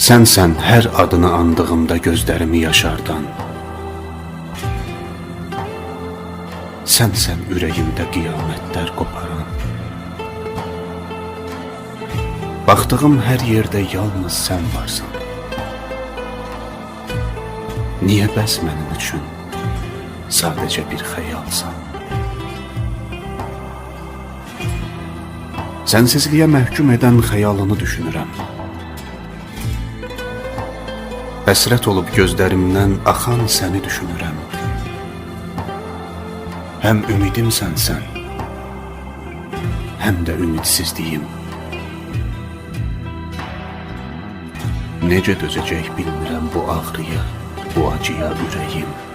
Sənsən hər adını andığımda gözlərimi yaşardan. Sənsən ürəyimdə qiyamətlər qoparan. Baxdığım hər yerdə yalnız sən varsan. Niyə bəs mənim üçün sadəcə bir xəyalsan? Sənsizliyə məhkum edən xəyalını düşünürəm. Həsrət olub gözlərimdən axan səni düşünürəm. Həm ümidim sənsən, həm də ümidsizliyim. Necə dözəcək bilmirəm bu ağrıya, bu acıya ürəyim.